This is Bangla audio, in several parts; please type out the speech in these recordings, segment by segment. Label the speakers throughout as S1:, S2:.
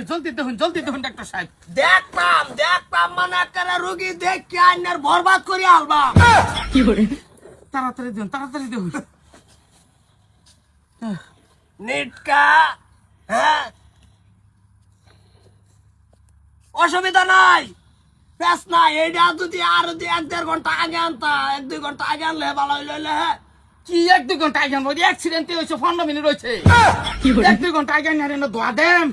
S1: জলদি দেখুন ডাক্তার সাহেব।
S2: দেখতাম মানে একটা রোগী দেখে আইনার বরবাদ করে আলবা।
S1: তাড়াতাড়ি দেখুন।
S2: নিটকা, হ্যাঁ অসুবিধা নাই, বেশ না। এইটা যদি আর 1-1.5 ঘন্টা আগে আনতা, 1-2 ঘন্টা আগে আনলে ভালো হইলে। হ্যাঁ
S1: কি 1-2 ঘন্টা আগে আনবো? অ্যাক্সিডেন্ট হয়েছে 15 মিনিট হয়েছে। 1-2 ঘন্টা আগে আনে দোয়া দেন।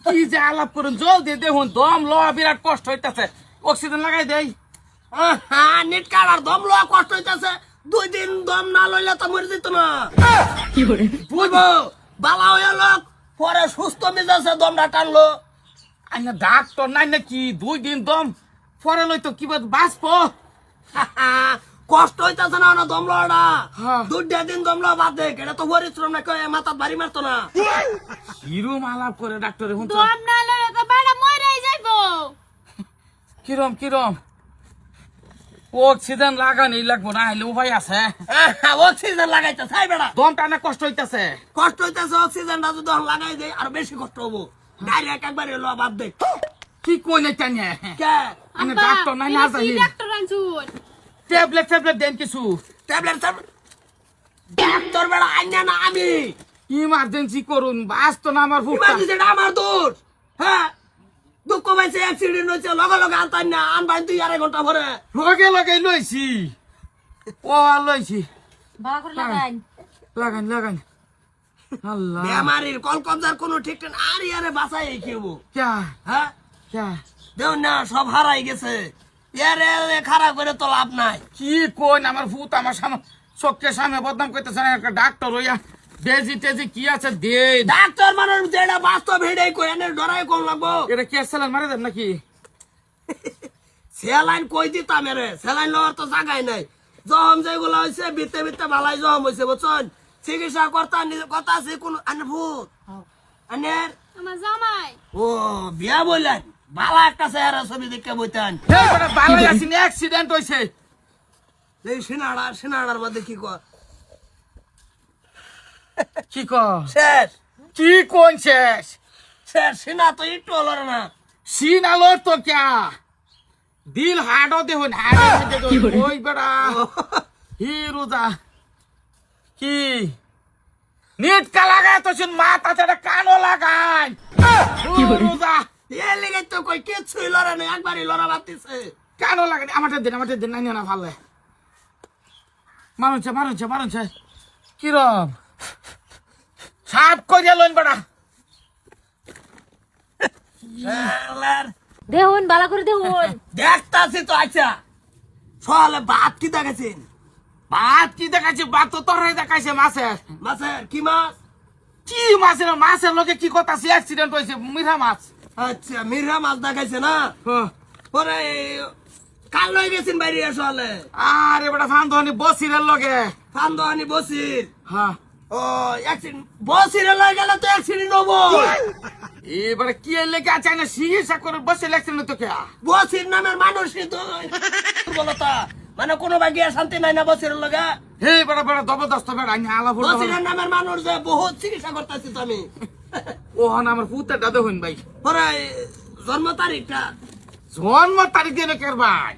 S1: কি যে আলাপ করুন, জলদি দেখুন। দম লওয়া বিরাট কষ্ট হইতেছে, অক্সিজেন লাগাই দেই।
S2: হ্যাঁ নিটকার আর দম লওয়া কষ্ট হইতেছে। 2 দিন দম না লইলে তো মরে যেত না। বুঝবো বালা হইয়া লোক পরে সুস্থ মেজাজে দমটা টানলো।
S1: আইনা ডাক্তার নাই নাকি? 2 দিন দম পরে লইতো কি বাঁচবো?
S2: কষ্ট হইতেছে না না দম লওয়াটা।
S1: হ্যাঁ।
S2: 2 দিন দম লওয়া বাদ দে, এটা তো পরিশ্রম না, কেউ মাথা ভারী মারতো না।
S1: কিরম আলাপ করে ডাক্তার এখন তো।
S3: দম না লড়ে তো বেড়া মরেই যাইবো।
S1: কিরম অক্সিজেন লাগানি লাগবো না, হইলে উপায় আছে?
S2: অক্সিজেন লাগাইতে চাই বেড়া।
S1: দম টানে কষ্ট হইতেছে।
S2: কষ্ট হইতেছে, অক্সিজেনটা যদি লাগাই দেয় আরো বেশি কষ্ট হবো। ডাইরেক্ট একবার লওয়া বাদ দে।
S1: কি কইলে টানে?
S2: কে
S1: আনে ডাক্তার নাই না
S3: কি
S1: যাই।
S3: ডাক্তার আনছুন?
S1: ট্যাবলেট দেন কিছু।
S2: ট্যাবলেট ডাক্তার বেড়া আইনা না আমি।
S1: ইমার্জেন্সি করুন, বাস তো না আমার ভুক্তা।
S2: ইমার্জেন্সিটা আমার দোষ। হ্যাঁ দুঃখ পাইছে, অ্যাক্সিডেন্ট হয়েছে, লগে আনতাম না, আনবাই 2-2.5 ঘন্টা পরে।
S1: লগে লইছি। লইছি।
S3: ভালো করে লাগান।
S1: আল্লাহ
S2: বেমারির কলকবজার কোনো ঠিক নেই। আরে বাঁচাই খেবো।
S1: ক্যা
S2: হ্যাঁ
S1: ক্যা
S2: দেখুন না, সব হারাই গেছে। এরে খারাপ করে তো লাভ নাই।
S1: কি কোন আমার ভূত আমার সামনে চোখের সামনে বদনাম করতেছে না। একটা ডাক্তার হইয়া বেজি টেজি কি আছে দে।
S2: ডাক্তার মানুষ যেটা বাস্তব হেডে কই এনে ডরাই কোন লাগবো।
S1: এটা কি স্যালাইন মারে দেন নাকি?
S2: স্যালাইন কই দিতাম রে, স্যালাইন লওয়ার তো জায়গায় নাই। জহম যেগুলো হয়েছে বিতে ভালাই জহম হয়েছে বুঝছেন। চিকিৎসা কথা আছে কোন আনে ভূত আনের।
S3: আমার জামাই
S2: ও বিয়া বললেন, ভালো একটা চেহারা ছবি দেখে বইতেন।
S1: বালাই আছি, অ্যাক্সিডেন্ট হয়েছে।
S2: এই সিনাড়ার মধ্যে কি কর
S1: কি কর
S2: শেষ
S1: কি কোন শেষ?
S2: শেষ সিনা তো একটু হলো না।
S1: সিন আলোর তো ক্যা দিল হাড়ও দেখুন, হাড়ের ওই বেড়া হিরুদা কি নিটকা লাগায় তো শুন, মাথা ছেড়ে কানও লাগায়। রোজা
S2: এ লেগে তো কই কিছুই লড়ে না, একবারই লড়া বাতিছে।
S1: কানও লাগায়। আমাদের দিন নাই না ভালো মারুনছে কিরম সাপ করিয়া লইন বেড়া।
S3: দেখুন ভালো করে দেখুন।
S2: দেখতাছি তো। আচ্ছা সকালে ভাত কি দেখাছেন?
S1: ভাত কি দেখাচ্ছে? ভাত তো তরকারি দেখাইছে মাছের।
S2: মাছের কি মাছ?
S1: কি মাছের লোকে কি কথা? অ্যাক্সিডেন্ট হয়েছে, মিঠা মাছ।
S2: আচ্ছা মিরা মাছ দেখাইছে না? পরে কাল লয়ে গেছেন বাইরে আসলে।
S1: আরে বেটা ফান্দনি বসিরের লগে।
S2: ফান্দোয়ানি বসির।
S1: হ্যাঁ
S2: ও অ্যাক্সিডেন্ট বসিরে লয়ে গেলে তো অ্যাক্সিডেন্ট হবো।
S1: এবারে কি লেগে চাই না চিকিৎসা করে বসে লাগছেন তো কে?
S2: বসির নামের মানুষই তো দুর্বলতা, মানে কোনো ভাগিয়া শান্তি নাই না বসিরের লগে।
S1: হে বেটা জবরদস্ত বেটা আলা ফুল।
S2: বসিরের নামের মানুষ যে বহুত চিকিৎসা করতেছি তো আমি।
S1: ওহন আমার পুত্র দাদা হইন ভাই।
S2: পরে জন্ম তারিখটা
S1: জন্ম তারিখ দিয়ে কের ভাই?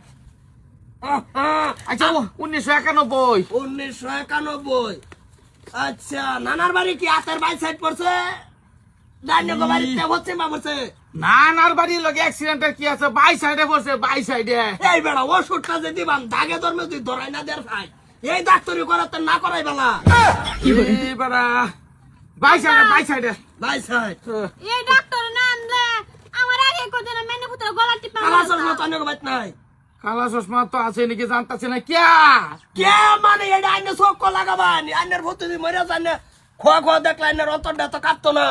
S1: আচ্ছা 1991।
S2: 1991। আচ্ছা নানার বাড়ি কি হাতের বাই সাইড পড়ছে? ডাইনে বাড়িতে হচ্ছে মা বলছে।
S1: নানার বাড়ির লগে অ্যাক্সিডেন্টের কি আছে? বাই সাইডে পড়ছে, বাই সাইডে।
S2: এই বেড়া ওষুধটা যে দিবান দাগে ধর্মে তুই ধরাই না দের ভাই, এই ডাক্তারি করাতে না করাই বেলা।
S1: এই বেটা বাই সাইডে
S2: বাই সাইড
S3: এই ডাক্তার না আনলে আমার আগে কোদিন মেনে পুত্র গলা টিপা
S2: কালা চশমা তো অনেক বাইত নাই।
S1: কালা চশমা তো আছে নাকি জানতাছে না ক্যা?
S2: কে মানে এটা আইনে চোখ লাগাবান, আইনের ভূত যদি মরে যান খোয়া দেখলে আইনের অন্তরটা তো কাটতো না।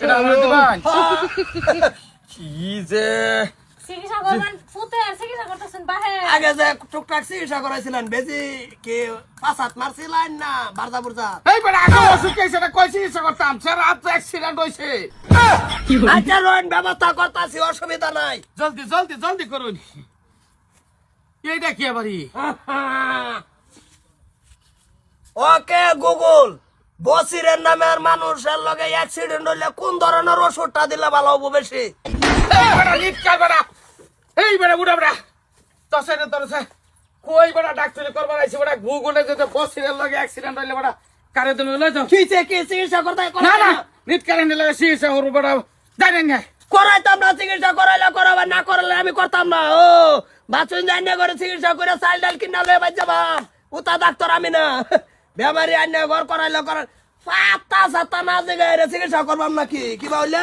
S1: এটা আমরা দিবান কি যে
S3: চিকিৎসা করবেন পুতের চিকিৎসা করতেছেন বাহে।
S2: আগে যে টুকটাক চিকিৎসা করাইছিলেন, বেশি কি 5-7 মারছিলেন না বারজা বুরজা?
S1: এই বেটা আগে অসুখ হয়েছে না, কই চিকিৎসা করতাম? সে রাত অ্যাক্সিডেন্ট হয়েছে।
S2: আচ্ছা রোহিন ব্যবস্থা করতেছি, অসুবিধা নাই।
S1: জলদি করুন। এইটা কি আবারই?
S2: ওকে গুগল বসিরের নামের মানুষের লগে অ্যাক্সিডেন্ট হইলে কোন ধরনের ওষুধটা দিলে ভালো হবো বেশি?
S1: এই বেটা নিটকার বেটা, এই বেটা বুড়া বেটা, তসের তরসে কই বেটা ডাক্তারি করবার আইছে বেটা, ভূগোলে যদি বসিরের লগে অ্যাক্সিডেন্ট হইলে বেটা কারে তুমি লই যাও।
S2: কি চিকিৎসা করতে
S1: না না নিটকারে নিলে চিকিৎসা করবো বেটা, জানেন না
S2: করাইতাম না, চিকিৎসা করাইলে করাবার, না করালে আমি করতাম না। ও বাচুন জানি করে চিকিৎসা করে চাল ডাল কিনা লয়ে বাজ যাবাম, উতা ডাক্তার আমি না। বেমারি আইনে ঘর করাইলে করার পাতা সাতা না জায়গায় চিকিৎসা করবাম নাকি কি বললে?